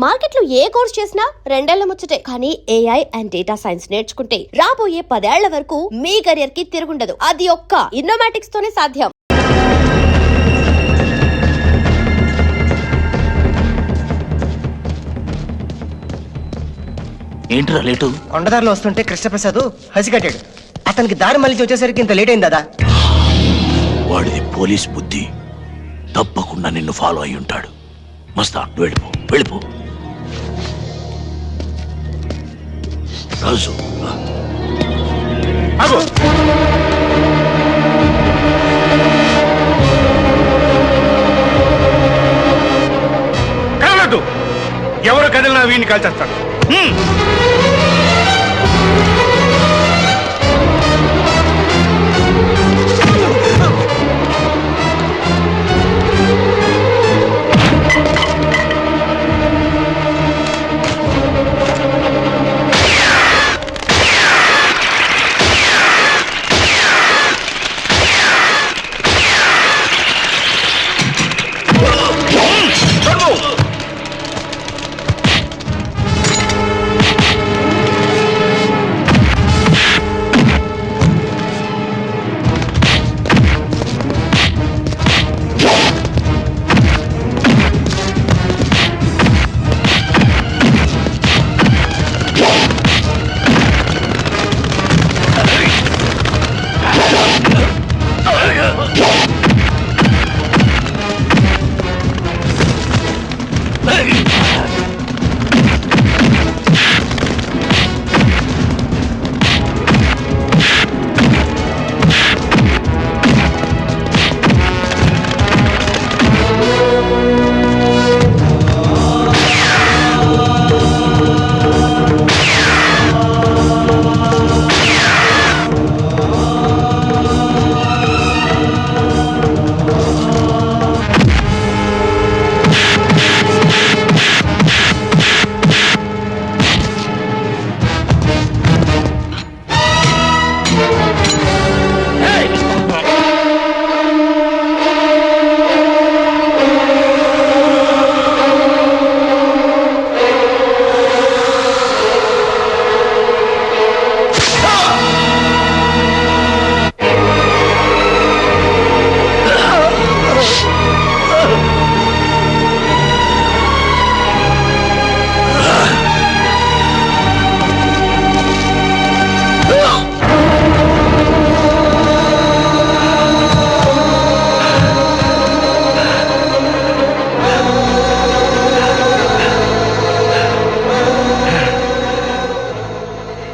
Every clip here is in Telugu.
మార్కెట్లో ఏ కోర్స్ చేసినా రెండేళ్ల ముచ్చటే. కానీ ఏఐ అండ్ డేటా సైన్స్ నేర్చుకుంటే రాబోయే 10 ఏళ్ల వరకు మీ కెరియర్ కి తిరుగుండదు. అది ఒక్క ఇన్నోమాటిక్స్ తోనే సాధ్యం. ఏంట్రా లేటు? కొండదారిలో వస్తుంటే కృష్ణప్రసాద్ హసికట్టాడు. అతనికి దారి మళ్ళీ వచ్చేసరికి ఇంత లేట్ అయింది దాదా. వాడిది పోలీస్ బుద్ధి. తప్పకుండా నిన్ను ఫాలో అయి ఉంటాడు. మస్తా వెళ్ళిపో వెళ్ళిపో. రాజు కదలదు. ఎవరు కదిలినా వీడిని కాల్చేస్తాడు.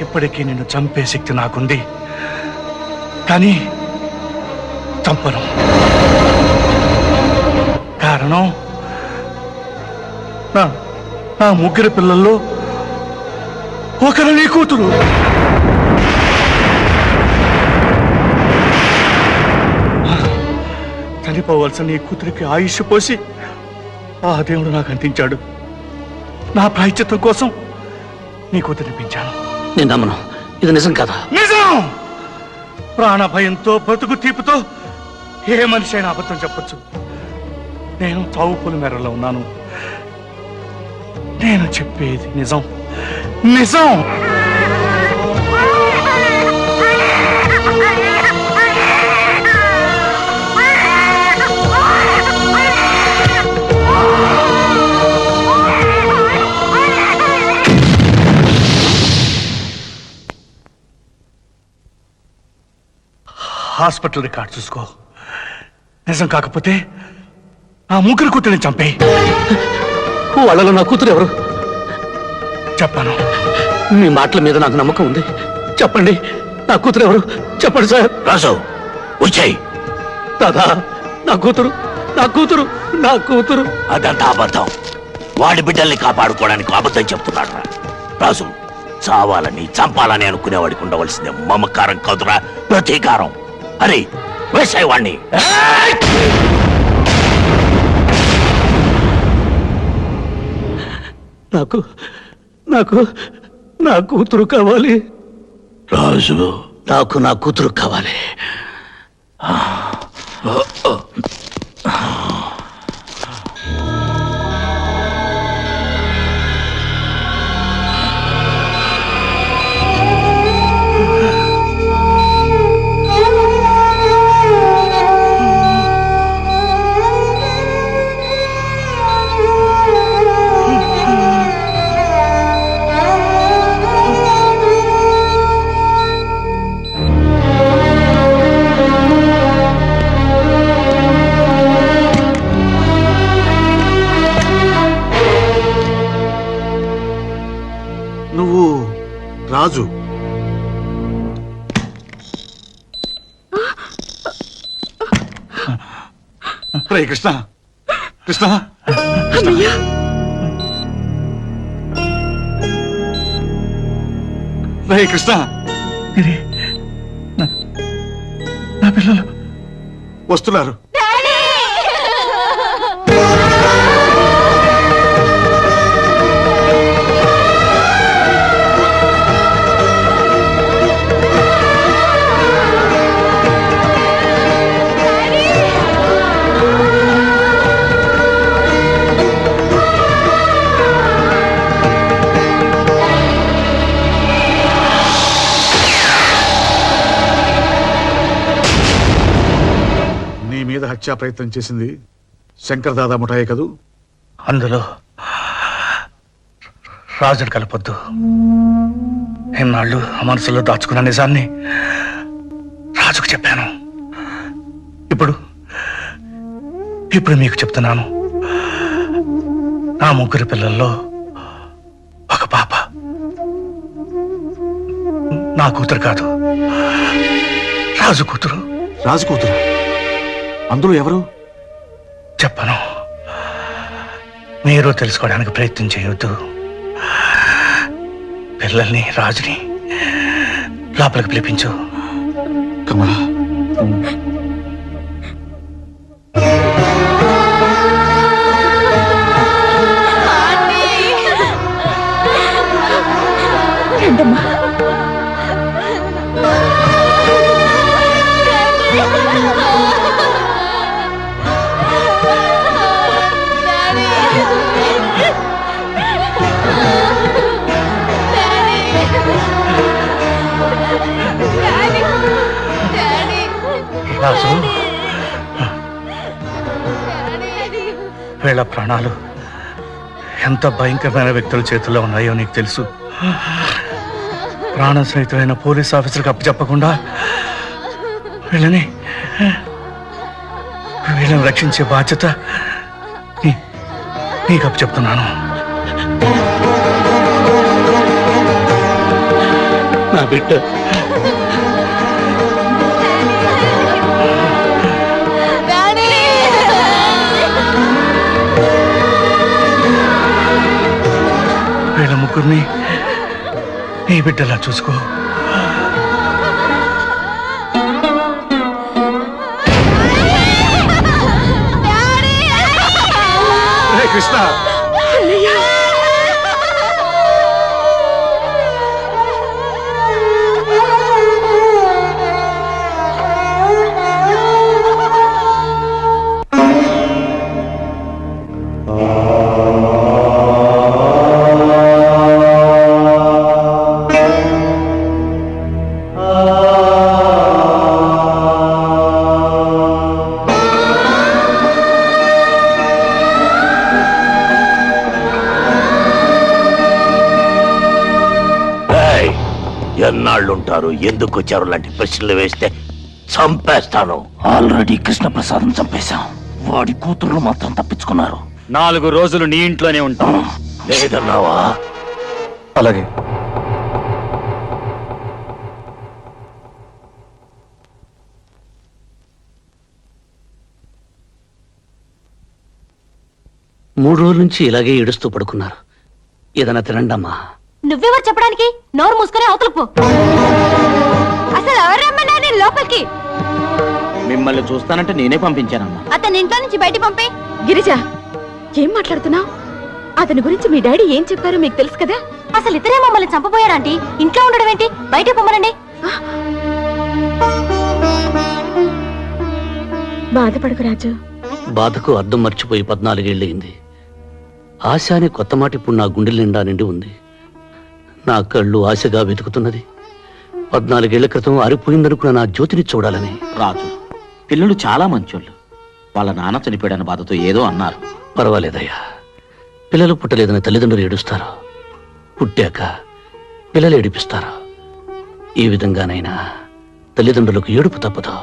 ఇప్పటికీ నిన్ను చంపే శక్తి నాకుంది, కానీ చంపను. కారణం నా ముగ్గురు పిల్లల్లో ఒకరు నీ కూతురు. చనిపోవలసిన నీ కూతురికి ఆయుష్ పోసి ఆ దేవుడు నాకు అందించాడు. నా ప్రాయశ్చిత్తం కోసం నీ కూతురిని పెంచాను. నేను నమ్మను. ఇది నిజం కదా? నిజం. ప్రాణ భయంతో బతుకు తీపుతో ఏ మనిషి అయినా అబద్ధం చెప్పొచ్చు. నేను చావుపుల మేరలో ఉన్నాను. నేను చెప్పేది నిజం. నిజం. హాస్పిటల్ రికార్డ్ చూసుకో. నిజం కాకపోతే ఆ ముగ్గురు కూతురిని చంపే. వాళ్ళలో నా కూతురు ఎవరు? చెప్పాను. మీ మాటల మీద నాకు నమ్మకం ఉంది. చెప్పండి, నా కూతురు ఎవరు? చెప్పండి సార్. రాజు వచ్చాయి. దాదా, నా కూతురు నా కూతురు నా కూతురు. అదంతా అబద్ధం. వాడి బిడ్డల్ని కాపాడుకోవడానికి అబద్ధం చెప్తున్నాడు. రాజు, చావాలని చంపాలని అనుకునేవాడికి ఉండవలసిందే మమకారం కాదురా, ప్రతీకారం. అరే వేసాయి వాణ్ణి. నాకు నాకు నా కూతురు కావాలి రాజు. నాకు నా కూతురు కావాలి. రాజు. రే కృష్ణ, కృష్ణ, రే కృష్ణ, ఇది నా పిల్లలు వస్తున్నారు. నీ మీద హత్యా ప్రయత్నం చేసింది శంకర్ దాదా ముఠాయే కదూ? అందులో రాజును కలపొద్దు. ఎన్నాళ్ళు ఆ మనసులో దాచుకున్న నిజాన్ని రాజుకు చెప్పాను. ఇప్పుడు మీకు చెప్తున్నాను. నా ముగ్గురు పిల్లల్లో ఒక పాప నా కూతురు కాదు, రాజు కూతురు. రాజు కూతురు? అందులో ఎవరు? చెప్పను. మీరు తెలుసుకోవడానికి ప్రయత్నం చేయొద్దు. పిల్లల్ని, రాజుని లోపలికి పిలిపించు. కమలా, రాజు, వీళ్ళ ప్రాణాలు ఎంత భయంకరమైన వ్యక్తుల చేతుల్లో ఉన్నాయో నీకు తెలుసు. ప్రాణ సహితమైన పోలీస్ ఆఫీసర్కి అప్పచెప్పకుండా వీళ్ళని రక్షించే బాధ్యత నీకు అప్పచెప్తున్నాను. నా బిడ్డ వీళ్ళ ముగ్గురిని నీ బిడ్డలా చూసుకో. కృష్ణ, ఎన్నాళ్ళుంటారు, ఎందుకు వచ్చారు లాంటి ప్రశ్నలు వేస్తే చంపేస్తాను. ఆల్రెడీ కృష్ణప్రసాదం చంపేశాం. వాడి కూతుర్లు మాత్రం తప్పించుకున్నారు. 4 రోజులు నీ ఇంట్లోనే ఉంటాం. లేదన్నావా? అలాగే. మూడు రోజుల నుంచి ఇలాగే ఏడుస్తూ పడుకున్నారు. ఏదైనా తినండమ్మా. నువ్వెవరు చెప్పడానికి? నోరు మూసుకొని అవతలకు పో. అసలు ఎవరు రమ్మన్నా నేను లోపలికి? మిమ్మల్ని చూస్తానంటే నేనే పంపించానమ్మా. అతని ఇంట్లో నుంచి బయట పంపే. గిరిజ, ఏం మాట్లాడుతున్నావు? అతని గురించి మీ డాడీ ఏం చెప్పారో మీకు తెలుసు కదా? అసలు ఇతరే మమ్మల్ని చంపబోయారంటీ. ఇంట్లో ఉండడం ఏంటి? బయట పొమ్మనండి. బాధపడకు రాజు. బాధకు అర్థం మర్చిపోయి 14 ఏళ్ళయింది. ఆశ అనే కొత్త మాట ఇప్పుడు నా గుండెల నిండా నిండి ఉంది. నా కళ్ళు ఆశగా వెతుకుతున్నది 14 ఏళ్ల క్రితం ఆరిపోయిందనుకున్న నా జ్యోతిని చూడాలని. రాజు, పిల్లలు చాలా మంచోళ్ళు. వాళ్ళ నాన్న చనిపోయాడన్న బాధతో ఏదో అన్నారు. పర్వాలేదయ్యా. పిల్లలు పుట్టలేదని తల్లిదండ్రులు ఏడుస్తారు. పుట్టాక పిల్లలు ఏడిపిస్తారు. ఈ విధంగానైనా తల్లిదండ్రులకు ఏడుపు తప్పదు.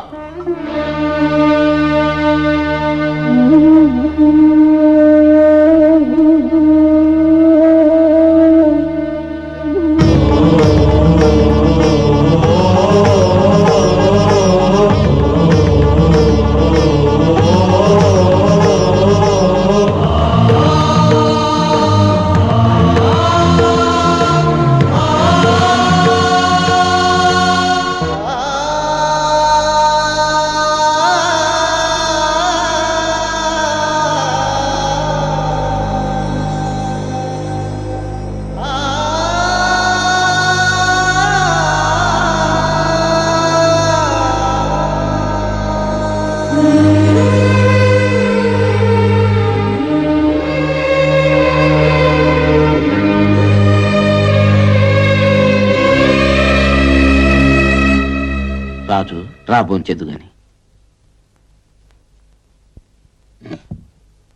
భోంచెద్దు గాని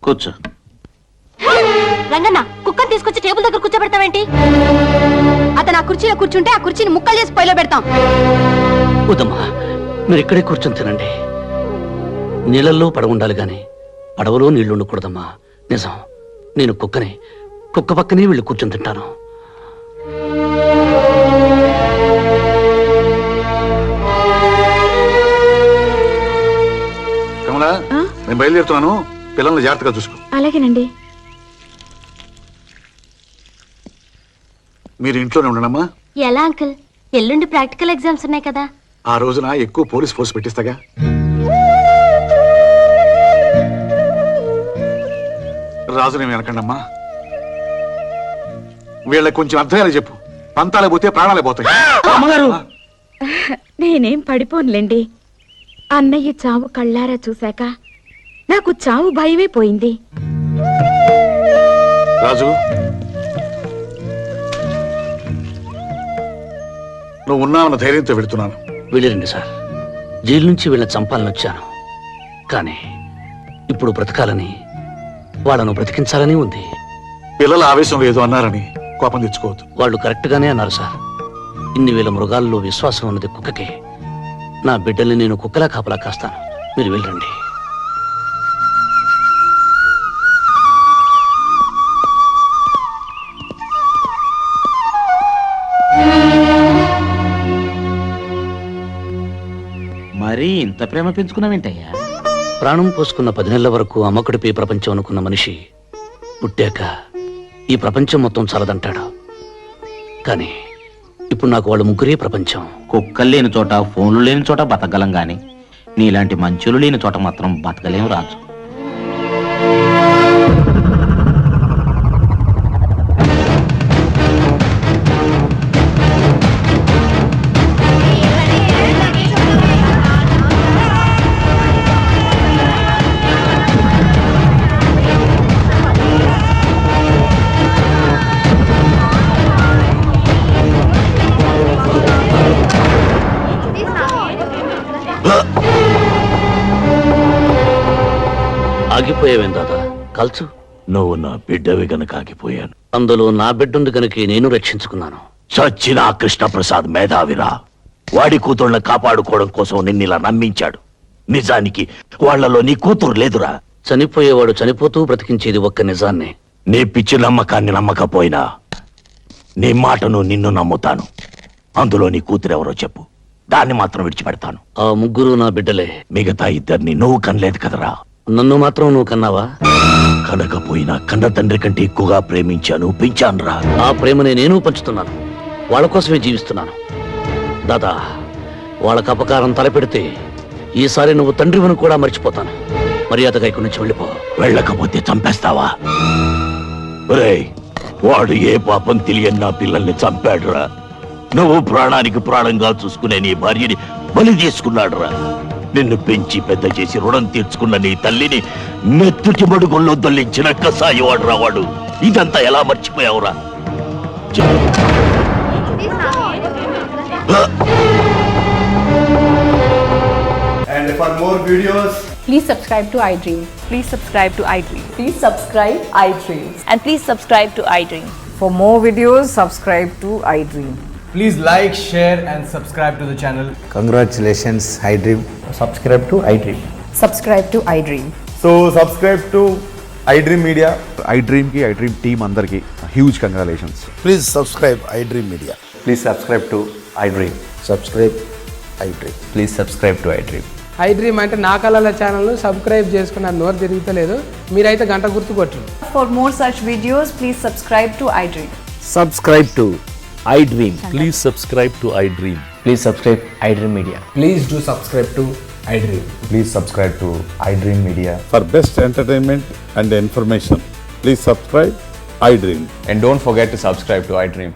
కూర్చో. రంగన్న కుక్కని తీసుకొచ్చి టేబుల్ దగ్గర కూర్చోబెడతావేంటి? అతను ఆ కుర్చీలో కూర్చుంటే ఆ కుర్చీని ముక్కలు చేసి పొయ్యిలో పెడతాం. వద్దమ్మా, మీరు ఇక్కడే కూర్చొని తినండి. నీళ్ళల్లో పడవ ఉండాలి గాని పడవలో నీళ్లు ఉండకూడదమ్మా. నిజం, నేను కుక్కని. కుక్క పక్కనే వీళ్ళు కూర్చొని తింటాను. కమలా, నేను బయలుదేరుతున్నాను. పిల్లల్ని జాగ్రత్తగా చూసుకో. అలాగేనండి. మీరు ఇంట్లోనే ఉండనమ్మా. ఎలా అంకుల్? ఎల్లుండి ప్రాక్టికల్ ఎగ్జామ్స్ ఉన్నాయి కదా. ఆ రోజున ఎక్కువ పోలీస్ ఫోర్స్ పెట్టిస్తాగా. రాజునేమి అనకండమ్మా. వీళ్ళకి కొంచెం అర్థమయ్యేలా చెప్పు. పంతాలే పోతే ప్రాణాలే పోతాయి. అమ్మగారు, నేనేం పడిపోనులేండి. అన్నయ్య చావు కళ్ళారా చూశాక నాకు చావు భయమే పోయింది. రాజు, నువ్వు ఉన్నావన్న ధైర్యంతో వెళుతున్నాను. వెళ్ళిరండి సార్. జైలు నుంచి వీళ్ళని చంపాలని వచ్చాను, కానీ ఇప్పుడు బ్రతకాలని, వాళ్ళను బ్రతికించాలని ఉంది. పిల్లల ఆవేశంలో ఏదో అన్నారని కోపం తెచ్చుకోవద్దు. వాళ్ళు కరెక్ట్ గానే అన్నారు సార్. ఇన్ని వేల మృగాల్లో విశ్వాసం ఉన్నది కుక్కకే. నా బిడ్డల్ని నేను కుక్కలా కాపలా కాస్తాను. మీరు వెళ్ళండి. మరీ ఇంత ప్రేమ పెంచుకున్నావేంటయ్యా? ప్రాణం పోసుకున్న 10 నెలల వరకు అమ్మకుడిపై ప్రపంచం అనుకున్న మనిషి పుట్టాక ఈ ప్రపంచం మొత్తం చాలదంటాడు. కానీ ఇప్పుడు నాకు వాళ్ళు ముగ్గురే ప్రపంచం. కుక్కలు లేని చోట, ఫోన్లు లేని చోట బతకగలం గాని నీలాంటి మంచులు లేని చోట మాత్రం బతకలేం రాజు. ఆగిపోయావేం దాదా? కల్చు. నువ్వు నా బిడ్డవి గనక ఆగిపోయాను. అందులో నా బిడ్డుంది గనుక నేను రక్షించుకున్నాను. చచ్చిన ఆ కృష్ణప్రసాద్ మేధావిరా. వాడి కూతుళ్ళని కాపాడుకోవడం కోసం నిన్నిలా నమ్మించాడు. నిజానికి వాళ్లలో నీ కూతురు లేదురా. చనిపోయేవాడు చనిపోతూ బ్రతికించేది ఒక్క నిజాన్నే. నీ పిచ్చి నమ్మకాన్ని నమ్మకపోయినా నీ మాటను నిన్ను నమ్ముతాను. అందులో నీ కూతురెవరో చెప్పు, దాన్ని మాత్రం విడిచిపెడతాను. ఆ ముగ్గురు నా బిడ్డలే. మిగతా ఇద్దరిని నువ్వు కనలేదు కదరా. నన్ను మాత్రం నువ్వు కన్నావా? కనకపోయినా కన్న తండ్రి కంటే ఎక్కువగా ప్రేమించాను, పెంచానురా. ఆ ప్రేమని నేను పంచుతున్నాను. వాళ్ళ కోసమే జీవిస్తున్నాను. దాదా, వాళ్ళకి అపకారం తలపెడితే ఈసారి నువ్వు తండ్రివని కూడా మర్చిపోతాను. మర్యాదగా ఇక్కడి నుంచి వెళ్ళిపో. వెళ్ళకపోతే చంపేస్తావా? ఒరేయ్, వాడు ఏ పాపం తెలియని నా పిల్లల్ని చంపాడురా. నువ్వు ప్రాణానికి ప్రాణంగా చూసుకునే నీ భార్యని బలి తీసుకున్నాడురా. నిన్ను పెంచి పెద్ద చేసి రుణం తీర్చుకున్న నీ తల్లిని మెత్తుటి మడుగుల్లో దొల్లించిన కసాయివాడు రావాడు. ఇదంతా ఎలా మర్చిపోయావురా? And for more videos, please subscribe to iDream. Please subscribe to iDream. Please subscribe iDream. And please subscribe to iDream. For more videos, subscribe to iDream. please like, share and subscribe to the channel. Congratulations, iDream. Subscribe to iDream. Subscribe to iDream. So subscribe to iDream Media. iDream ki iDream team andarki huge congratulations. Please subscribe iDream Media. Please subscribe to iDream. Subscribe iDream. Please subscribe to iDream. iDream అంటే నా కళల ఛానల్ సబ్స్క్రైబ్ చేసుకున్న నోరు తిరుగుతలేదు. మీరైతే గంట గుర్తు కొట్టండి. For more such videos, please subscribe to iDream. Subscribe to iDream. Please subscribe to iDream. Please subscribe iDream Media. Please do subscribe to iDream. Please subscribe to iDream Media. For best entertainment and information, please subscribe iDream. And don't forget to subscribe to iDream.